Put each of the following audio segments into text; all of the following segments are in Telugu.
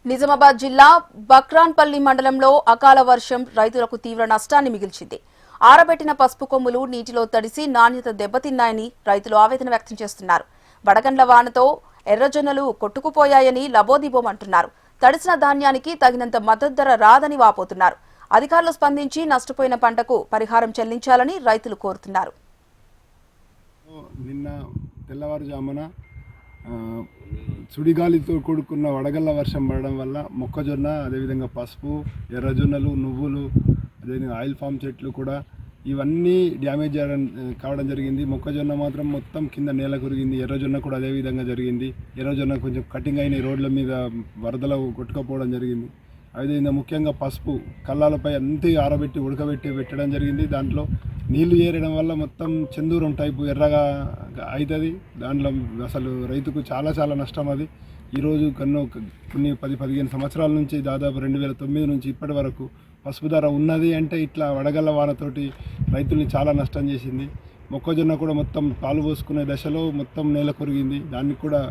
నిజామాబాద్ జిల్లా బక్రాన్పల్లి మండలంలో అకాల వర్షం రైతులకు తీవ్ర నష్టాన్ని మిగిల్చింది. ఆరబెట్టిన పసుపు కొమ్ములు నీటిలో తడిసి నాణ్యత దెబ్బతిన్నాయని రైతులు ఆవేదన వ్యక్తం చేస్తున్నారు. వడగండ్ల వానతో ఎర్రజొన్నలు కొట్టుకుపోయాయని లబోదిబోమంటున్నారు. తడిసిన ధాన్యానికి తగినంత మద్దతు ధర రాదని వాపోతున్నారు. అధికారులు స్పందించి నష్టపోయిన పంటకు పరిహారం చెల్లించాలని రైతులు కోరుతున్నారు. నిన్న తెల్లవారుజామున సుడిగాలితో కూడుకున్న వడగళ్ల వర్షం పడడం వల్ల మొక్కజొన్న, అదేవిధంగా పసుపు, ఎర్రజొన్నలు, నువ్వులు, అదేవిధంగా ఆయిల్ ఫామ్ చెట్లు కూడా ఇవన్నీ డ్యామేజ్ కావడం జరిగింది. మొక్కజొన్న మాత్రం మొత్తం కింద నేల కురిగింది. ఎర్రజొన్న కూడా అదేవిధంగా జరిగింది. ఎర్రజొన్న కొంచెం కటింగ్ అయిన రోడ్ల మీద వరదలు కొట్టుకుపోవడం జరిగింది. అదేవిధంగా ముఖ్యంగా పసుపు కళ్ళాలపై అంతే ఆరబెట్టి ఉడకబెట్టి పెట్టడం జరిగింది. దాంట్లో నీళ్లు చేరడం వల్ల మొత్తం చందూరం టైపు ఎర్రగా అవుతుంది. దాంట్లో అసలు రైతుకు చాలా నష్టం. అది ఈరోజు కొన్ని 10-15 సంవత్సరాల నుంచి దాదాపు 2009 నుంచి ఇప్పటి వరకు పసుపు ధర ఉన్నది అంటే ఇట్లా వడగళ్ల వానతోటి రైతుల్ని చాలా నష్టం చేసింది. మొక్కజొన్న కూడా మొత్తం పాలు పోసుకునే దశలో మొత్తం నేల కొరిగింది. దానికి కూడా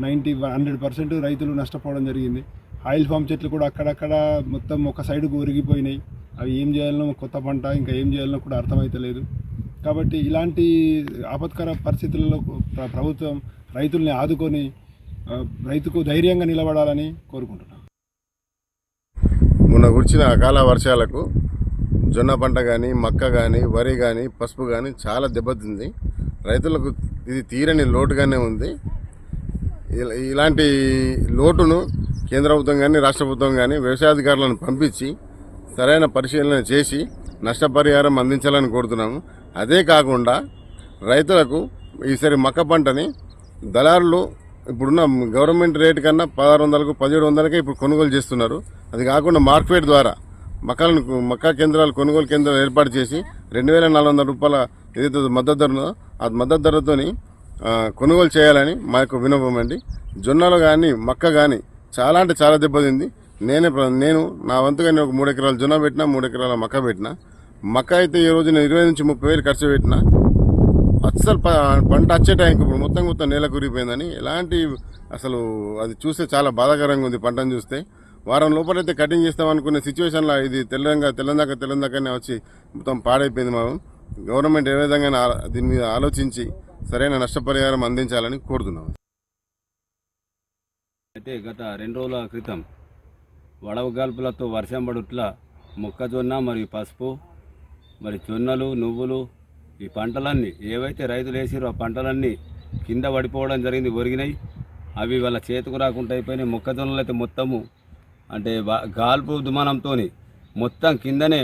90-100% రైతులు నష్టపోవడం జరిగింది. ఆయిల్ ఫామ్ చెట్లు కూడా అక్కడక్కడ మొత్తం ఒక సైడుకు ఒరిగిపోయినాయి. అవి ఏం చేయాలనో కొత్త పంట ఇంకా ఏం చేయాలనో కూడా అర్థమైతలేదు. కాబట్టి ఇలాంటి ఆపత్కర పరిస్థితుల్లో ప్రభుత్వం రైతుల్ని ఆదుకొని రైతుకు ధైర్యంగా నిలబడాలని కోరుకుంటున్నాను. మొన్న కురిసిన అకాల వర్షాలకు జొన్న పంట కానీ, మక్క కానీ, వరి కానీ, పసుపు కానీ చాలా దెబ్బతింది. రైతులకు ఇది తీరని లోటుగానే ఉంది. ఇలాంటి లోటును కేంద్ర ప్రభుత్వం కానీ, రాష్ట్ర ప్రభుత్వం కానీ వ్యవసాయాధికారులను పంపించి సరైన పరిశీలన చేసి నష్టపరిహారం అందించాలని కోరుతున్నాము. అదే కాకుండా రైతులకు ఈసారి మక్క పంటని దళారులు ఇప్పుడున్న గవర్నమెంట్ రేటు కన్నా 1600కు 1700కే ఇప్పుడు కొనుగోలు చేస్తున్నారు. అది కాకుండా మార్కెట్ ద్వారా మక్కా కేంద్రాలు, కొనుగోలు కేంద్రాలు ఏర్పాటు చేసి 2400 రూపాయల ఏదైతే మద్దతు ధర ఉందో ఆ మద్దతు ధరతోని కొనుగోలు చేయాలని మా యొక్క విన్నపం అండి. జొన్నలు కానీ, మక్క కానీ చాలా అంటే చాలా దెబ్బతింది. నేను నా వంతుగా ఒక 3 ఎకరాలు జొన్న పెట్టినా, 3 ఎకరాల మక్క పెట్టినా. మక్క అయితే ఈ రోజు నేను 20 నుంచి 30 వేలు ఖర్చు పెట్టినా. అసలు పంట వచ్చే టైంకి ఇప్పుడు మొత్తం నేల కూరిపోయిందని ఎలాంటి అసలు అది చూస్తే చాలా బాధాకరంగా ఉంది. పంటను చూస్తే వారం లోపలైతే కటింగ్ చేస్తామనుకునే సిచ్యువేషన్లో ఇది తెల్లందాకనే వచ్చి మొత్తం పాడైపోయింది. మనం గవర్నమెంట్ ఏ విధంగా దీని మీద ఆలోచించి సరైన నష్టపరిహారం అందించాలని కోరుతున్నాం. అయితే గత 2 రోజుల క్రితం వడగాల్పులతో వర్షం పడుట్ల మొక్కజొన్న మరియు పసుపు, మరి జొన్నలు, నువ్వులు ఈ పంటలన్నీ ఏవైతే రైతులు వేసిరో ఆ పంటలన్నీ కింద పడిపోవడం జరిగింది, ఒరిగినాయి. అవి వాళ్ళ చేతికి రాకుండా అయిపోయినాయి. మొక్కజొన్నలు అయితే మొత్తము అంటే గాల్పు దుమానంతో మొత్తం కిందనే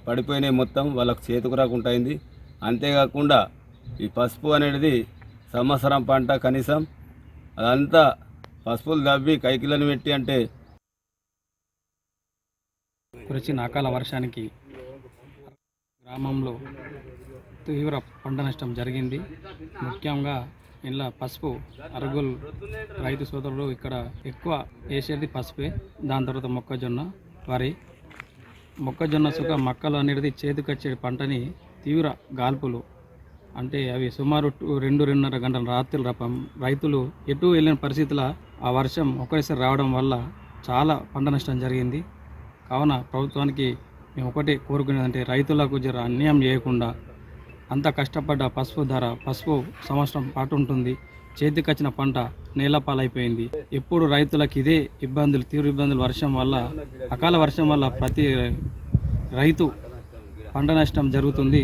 పడిపోయినాయి. మొత్తం వాళ్ళకు చేతికి రాకుండా అయింది. అంతేకాకుండా ఈ పసుపు అనేది సంవత్సరం పంట కనీసం అదంతా పసుపులు దవ్వి కైకిలను పెట్టి అంటే కురిసిన అకాల వర్షానికి గ్రామంలో తీవ్ర పంట నష్టం జరిగింది. ముఖ్యంగా ఇలా పసుపు అరుగులు రైతు సోదరులు ఇక్కడ ఎక్కువ వేసేది పసుపే. దాని తర్వాత మొక్కజొన్న, వరి. మొక్కజొన్న సుఖ మక్కలు అనేది చేతికొచ్చే పంటని తీవ్ర గాల్పులు అంటే అవి సుమారు 2-2.5 గంటల రాత్రులు రపం. రైతులు ఎటు వెళ్ళిన పరిస్థితుల ఆ వర్షం ఒకేసారి రావడం వల్ల చాలా పంట నష్టం జరిగింది. కావున ప్రభుత్వానికి మేము ఒకటే కోరుకునేదంటే రైతులకు జర అన్యాయం చేయకుండా అంత కష్టపడ్డ పసుపు సంవత్సరం పాటు ఉంటుంది. చేతికొచ్చిన పంట నేలపాలైపోయింది. ఎప్పుడు రైతులకు ఇదే తీవ్ర ఇబ్బందులు వర్షం వల్ల, అకాల వర్షం వల్ల ప్రతి రైతు పంట నష్టం జరుగుతుంది.